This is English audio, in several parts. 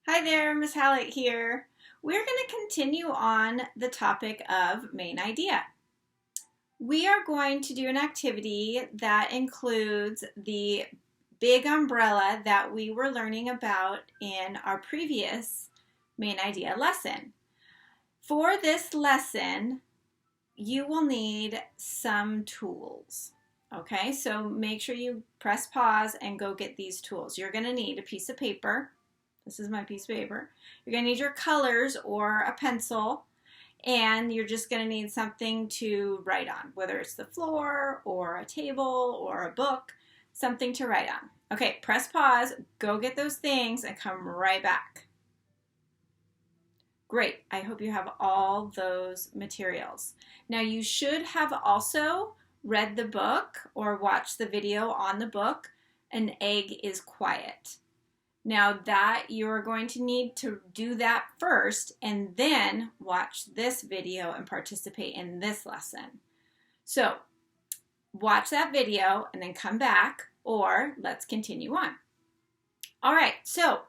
Hi there, Miss Hallett here. We're going to continue on the topic of main idea. We are going to do an activity that includes the big umbrella that we were learning about in our previous main idea lesson. For this lesson, you will need some tools. Okay, so make sure you press pause and go get these tools. You're going to need a piece of paper. This is my piece of paper. You're going to need your colors or a pencil, and you're just going to need something to write on, whether it's the floor or a table or a book, something to write on. Okay, press pause, go get those things, and come right back. Great, I hope you have all those materials. Now you should have also read the book or watched the video on the book, An Egg is Quiet. Now that you're going to need to do that first and then watch this video and participate in this lesson. So watch that video and then come back, or let's continue on. All right, so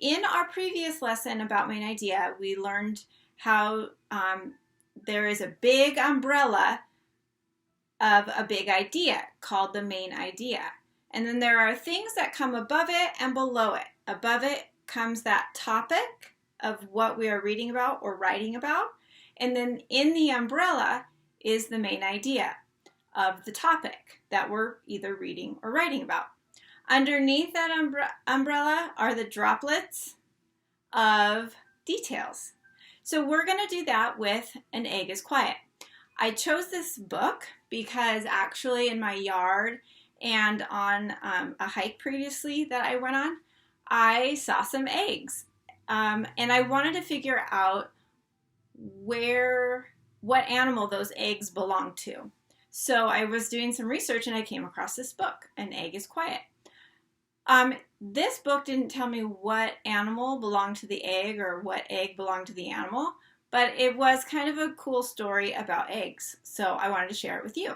in our previous lesson about main idea, we learned how there is a big umbrella of a big idea called the main idea. And then there are things that come above it and below it. Above it comes that topic of what we are reading about or writing about. And then in the umbrella is the main idea of the topic that we're either reading or writing about. Underneath that umbrella are the droplets of details. So we're going to do that with An Egg is Quiet. I chose this book because actually in my yard and on a hike previously that I went on, I saw some eggs. And I wanted to figure out what animal those eggs belonged to. So I was doing some research and I came across this book, An Egg is Quiet. This book didn't tell me what animal belonged to the egg or what egg belonged to the animal, but it was kind of a cool story about eggs. So I wanted to share it with you.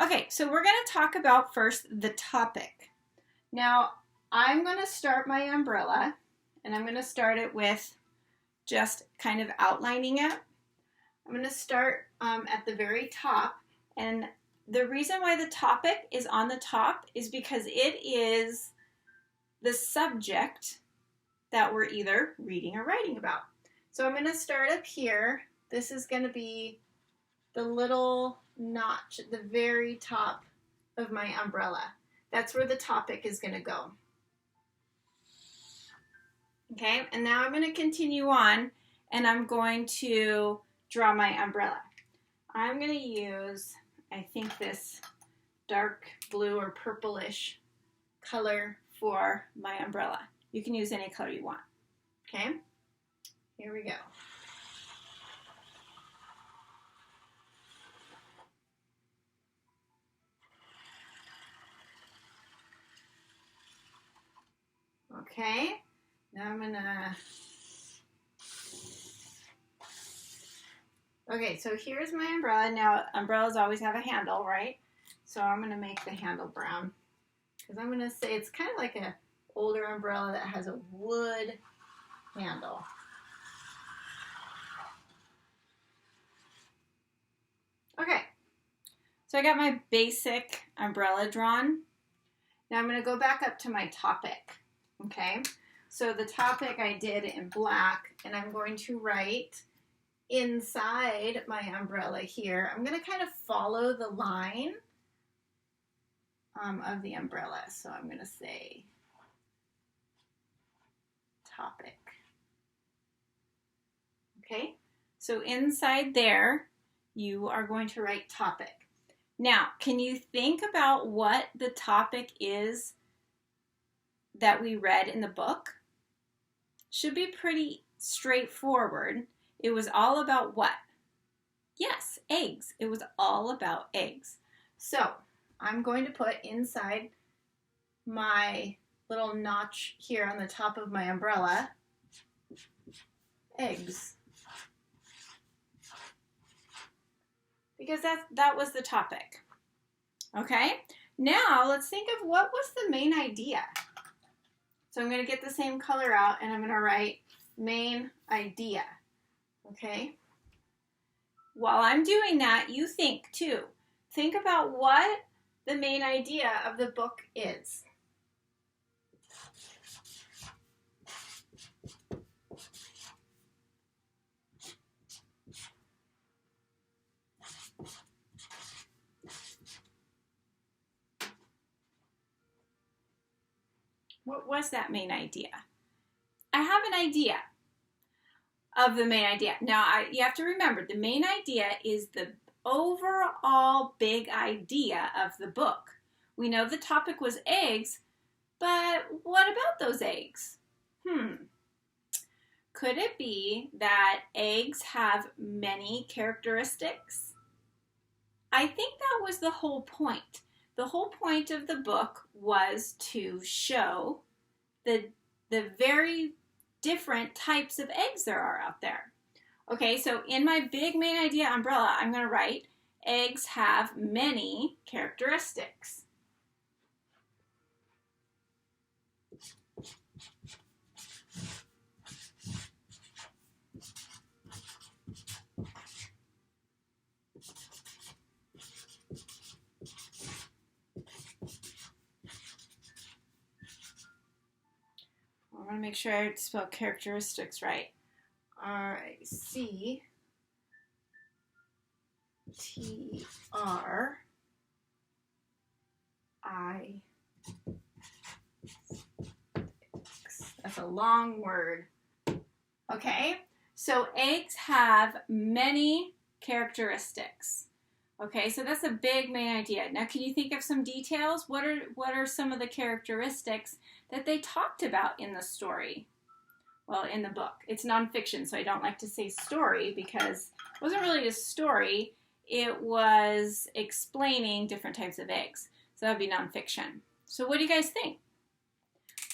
Okay, so we're going to talk about first the topic. Now, I'm going to start my umbrella, and I'm going to start it with just kind of outlining it. I'm going to start at the very top, and the reason why the topic is on the top is because it is the subject that we're either reading or writing about. So I'm going to start up here. This is going to be the little notch at the very top of my umbrella. That's where the topic is going to go. Okay, and now I'm going to continue on and I'm going to draw my umbrella. I'm going to use, I think, this dark blue or purplish color for my umbrella. You can use any color you want. Okay, here we go. Okay, now I'm gonna, okay, so here's my umbrella. Now, umbrellas always have a handle, right? So I'm gonna make the handle brown because I'm gonna say it's kind of like an older umbrella that has a wood handle. Okay, so I got my basic umbrella drawn. Now I'm gonna go back up to my topic. Okay, so the topic I did in black, and I'm going to write inside my umbrella here. I'm going to kind of follow the line of the umbrella. So I'm going to say topic. Okay, so inside there, you are going to write topic. Now, can you think about what the topic is that we read in the book? Should be pretty straightforward. It was all about what? Yes, eggs. It was all about eggs. So I'm going to put inside my little notch here on the top of my umbrella, eggs. Because that was the topic. Okay, now let's think of what was the main idea. So I'm going to get the same color out and I'm going to write main idea. Okay? While I'm doing that, you think too. Think about what the main idea of the book is. What was that main idea? I have an idea of the main idea. Now, you have to remember, the main idea is the overall big idea of the book. We know the topic was eggs, but what about those eggs? Could it be that eggs have many characteristics? I think that was the whole point. The whole point of the book was to show the very different types of eggs there are out there. Okay, so in my big main idea umbrella, I'm going to write eggs have many characteristics. I want to make sure I spell characteristics right. R-A-C-T-R. That's a long word. Okay, so eggs have many characteristics. Okay, so that's a big main idea. Now, can you think of some details? What are some of the characteristics that they talked about in the story? Well, in the book. It's nonfiction, so I don't like to say story because it wasn't really a story. It was explaining different types of eggs. So that would be nonfiction. So what do you guys think?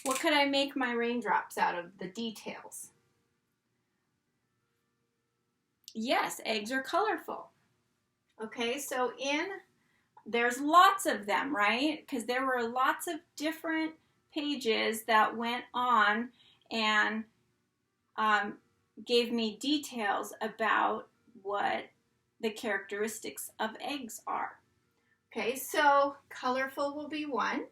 What could I make my raindrops out of the details? Yes, eggs are colorful. Okay, so there's lots of them, right? Because there were lots of different pages that went on and gave me details about what the characteristics of eggs are. Okay, so colorful will be one.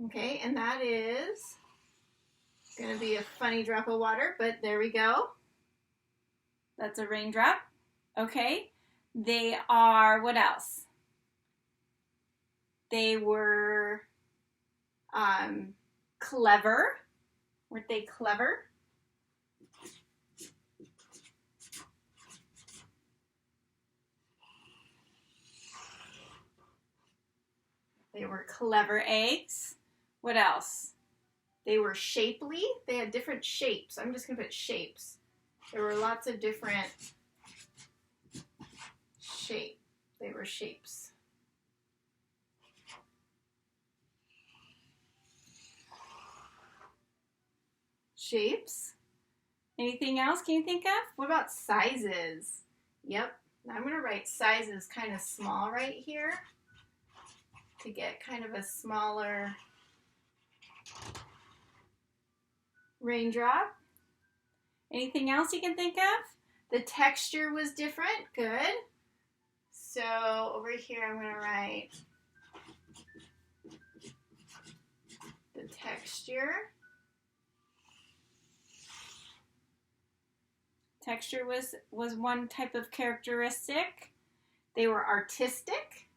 Okay, and that is going to be a funny drop of water, but there we go. That's a raindrop. Okay, they are, what else? They were clever. Weren't they clever? They were clever eggs. What else? They were shapely. They had different shapes. I'm just going to put shapes. There were lots of different shapes. They were shapes. Shapes. Anything else can you think of? What about sizes? Yep. I'm going to write sizes kind of small right here to get kind of a smaller raindrop. Anything else you can think of? The texture was different. Good. So over here I'm going to write the texture. Texture was one type of characteristic. They were artistic.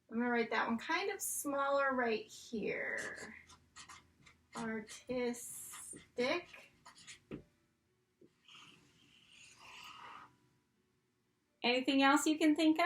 I'm going to write that one kind of smaller right here. Artistic. Anything else you can think of?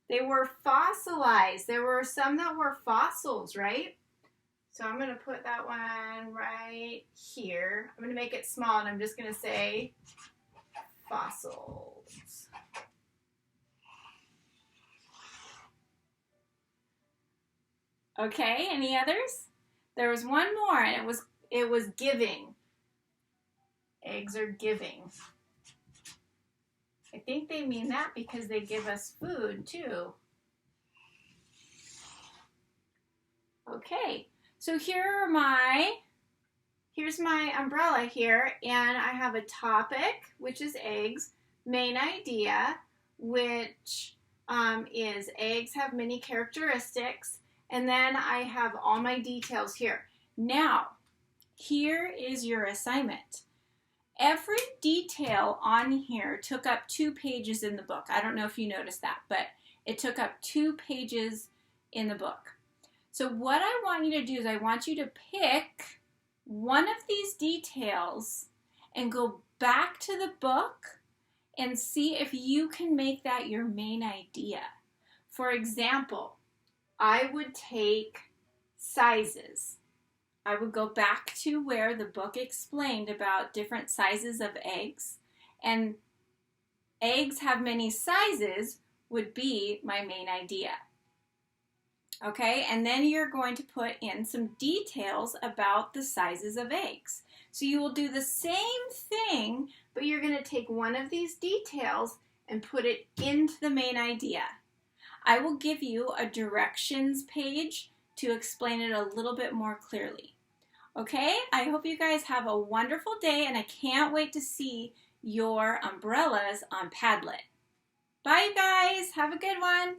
They were fossilized. There were some that were fossils, right? So I'm going to put that one right here. I'm going to make it small and I'm just going to say fossils. Okay, any others? There was one more and it was giving. Eggs are giving. I think they mean that because they give us food too. Okay, so here's my umbrella here, and I have a topic, which is eggs, main idea, which is eggs have many characteristics, and then I have all my details here. Now, here is your assignment. Every detail on here took up 2 pages in the book. I don't know if you noticed that, but it took up 2 pages in the book. So what I want you to do is I want you to pick one of these details and go back to the book and see if you can make that your main idea. For example, I would take sizes. I would go back to where the book explained about different sizes of eggs, and eggs have many sizes would be my main idea. Okay, and then you're going to put in some details about the sizes of eggs. So you will do the same thing, but you're going to take one of these details and put it into the main idea. I will give you a directions page to explain it a little bit more clearly. Okay, I hope you guys have a wonderful day, and I can't wait to see your umbrellas on Padlet. Bye, you guys. Have a good one.